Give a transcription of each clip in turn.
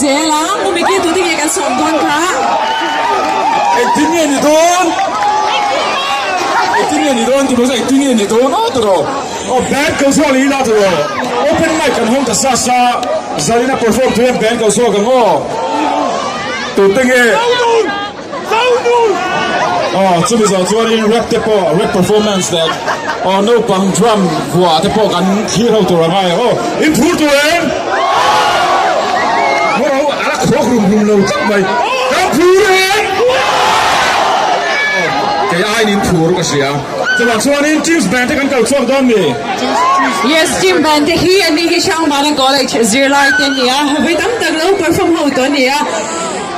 Zela, kumiki tu tinggal kan sombong kah? Tinggal ni don. Tinggal ni don tu masa tinggal ni don tu loh. Oh band kau suara ni lah tu loh. Open mic kan hong terasa. Zalina perform tu yang band kau suara kan oh. Tu tinggal. Oh, tu bisa suara ni rap tepo, rap performance that. Oh no bang drum buat tepo kan hero tu ramai. Oh improve tu kan. Oh anak kau rum lo cak mai. Improve. Cái ai nín thua cái gì à? Cho bạn cho nên James Band thì cần cầu cho đó mi. Yes, James Band thì khi anh đi cái sang mà đang college Zela tên nhỉ? Với tấm tầng lâu perform hậu tuần nhỉ?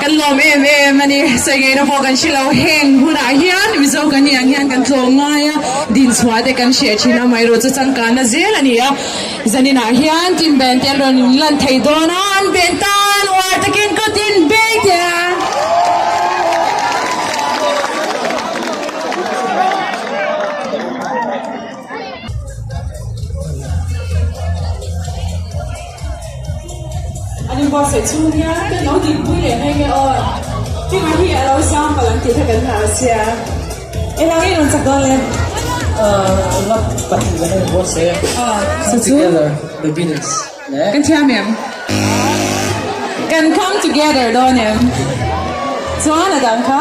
Kan lom em ani sai ngai na fokan shilo heng huna hian mi zo kan yang hian kan tlong ngai din chwa de kan she china mai ro chu chang kan na zel ani ya zanina hian Team Band tel ron lan thei dona an ben tan war takin ko tin be ya anh qua sẽ chung nhá, cái nói gì vui vẻ hay nghe ơi. Khi mà khi ở đâu sang và làm gì thì cần thảo xe. Em đang nghĩ rằng chắc đó lên. Not particularly what's there. So Together, the Beatles. Yeah. Can tell me. Can come together, don't you? So ano dan ka?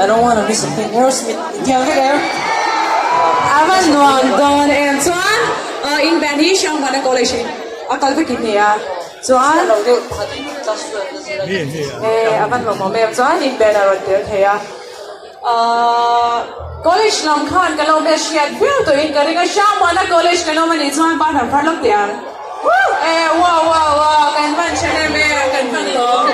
I don't want to miss a thing. Aerosmith, Yeah, over there. Avan don em so in band hi siyang mana college. Akal ko kiniya. So avan mo mem so in band aron there thaya. College lam khan kalau be shiat view to in karinga siyang mana college kalau mani so ba han par lok tiang. Wow kan ban chane me kan ban lo.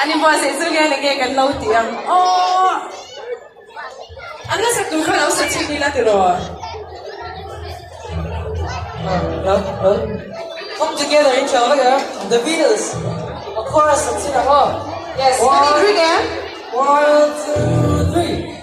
Anh em sẽ giữ nghe là nghe gần lâu tiếng. Anh nó sẽ cứ khá lâu sẽ đi là từ rồi. come together in here. The Beatles. A chorus and sing along. Yes, can you drink again? 1, 2, 3.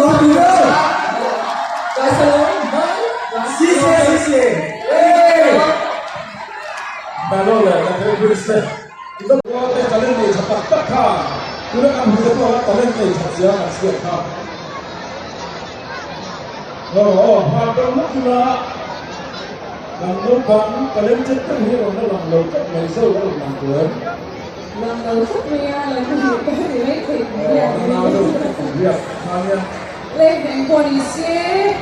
Guys, hello. Bye. 谢谢。大佬咧，那个不是，你说我在这里没吃大卡，我那俺们这多在这里没吃小卡。怕到那了，làm lâu bắn cả lên trên các hiệu nó làm lâu các ngày sâu nó làm lớn. Lần đầu xuất ria là cái gì cái gì lấy thịt Nào đâu cũng việc, sao nha? lên đến qua đi xe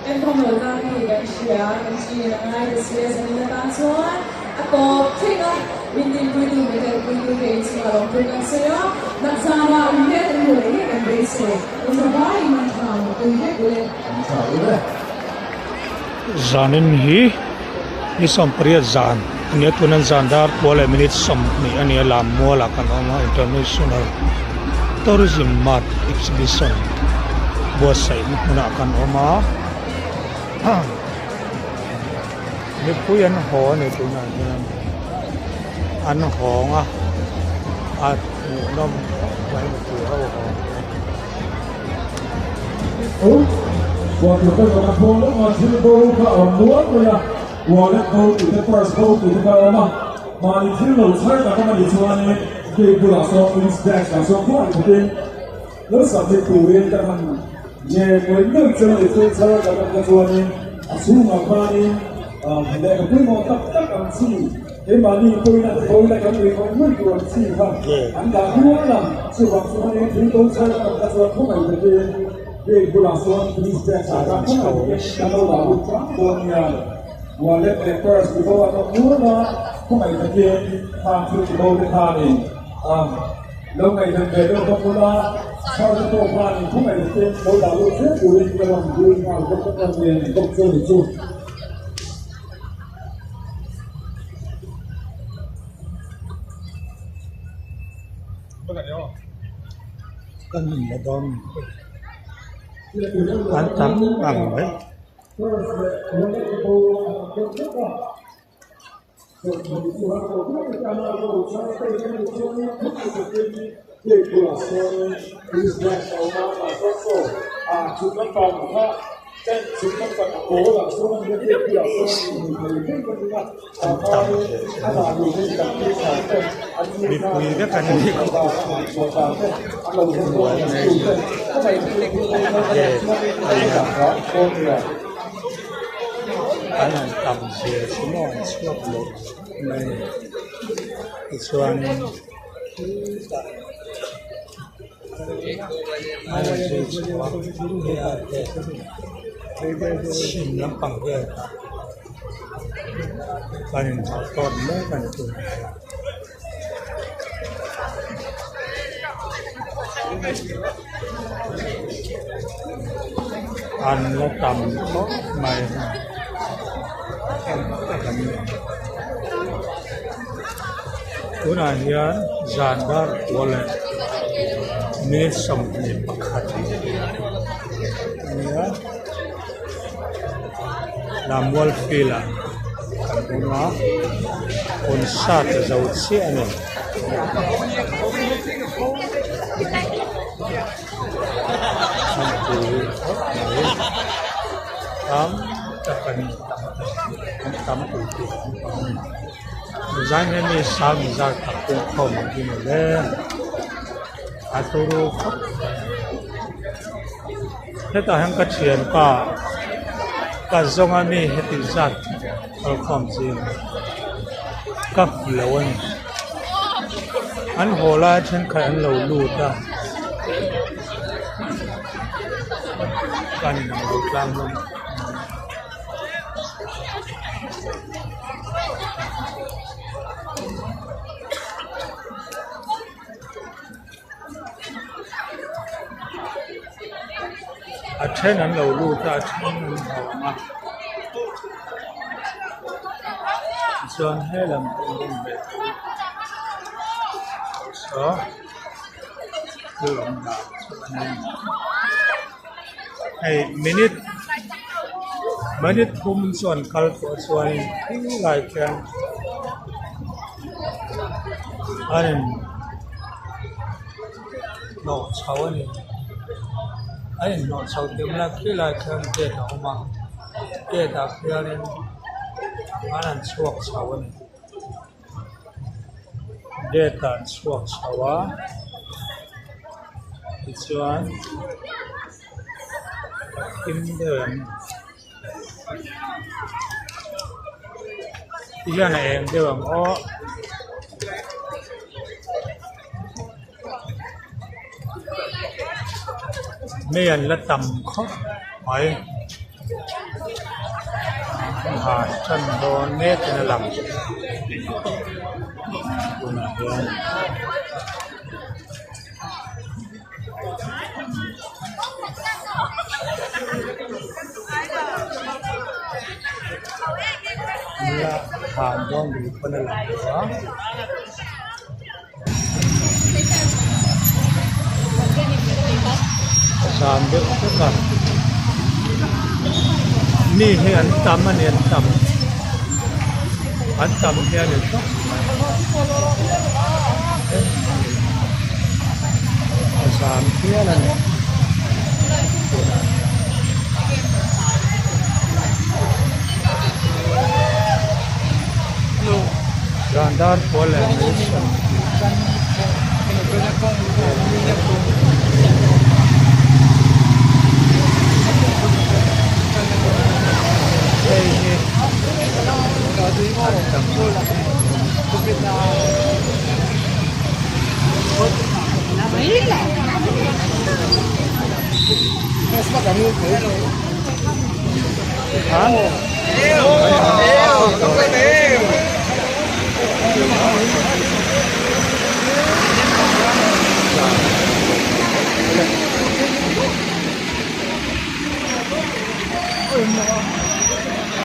em không được ra thì cái gì là ngay cái xe sẽ đi ra xuống à có thế đó mình đi vui đi về thì là vui cái xe đó đặt ra là mình biết cái người ấy cái bế xe bây giờ bao nhiêu năm thảo tôi biết lên zanin hi ni som priya zan ni tunan zandar pole minute som ni ani lam mola kan oma international tourism mart exhibition bo sai ni puna kan oma ni puyan ho ni tunan an ho nga at nom wai tu ho Còn một cái còn phố nữa mà chưa đâu cả ở múa rồi à, của cái câu từ cái first câu từ cái câu mà đi chưa lâu sai là các bạn đi chơi này, cái bữa là so in stack là so qua một cái, lớp sản xuất tủ lên các bạn nhẹ với nước chơi để chơi các bạn chơi này, xuống mà qua đi, để cái quy mô tất cả gì, thế mà đi tôi lại có người có mấy cái gì không, anh đã mua là sự vật số này thì tôi chơi các bạn chơi không phải cái regulação administrativa kalau lalu punya wallet papers di bawah nomor không phải thực hiện tham dự di bawah cái này lâu ngày dần về đâu không có sau cái tổ khoa thì không phải thực hiện đâu lalu rất nhiều liên quan đến vui vào các con người công dân để chung kan ni don an tam ang ấy bị quỳ cái cảnh này anh làm tầm xe xuống ngồi xuống lột này xuân anh làm xe xuống chìm lắm bằng cái anh tháo con mấy bạn tuổi anh nó tầm tốt mày bữa nay hiền zandar wallet minute som ni pakhat nia lam wal fila kan uma konsat zau chi ani tam tu design ni sam za takku khom di le aturu heta hang ka thian ka zonga mi heti zat al khom chin ka lawan an hola chen khai an lo lu ta kan lo tlang luôn a chen an lo lu ta chen ma chuan he lam pum be so lom da hey minute pum chuan kal ko chuan lai khan an no chawani ay no sau tim la khi lai khan ke ta ma ke ta khiarin anan suak sawan de ta suak sawa chuan kim den yan em dewang o miền là tầm khóc hỏi hà chân đồ nét là làm là hà don bị phân làm đó sàn được tất cả ni hay ăn tắm anh ăn tắm thì ăn được sàn kia là Gandar pollination. Hả?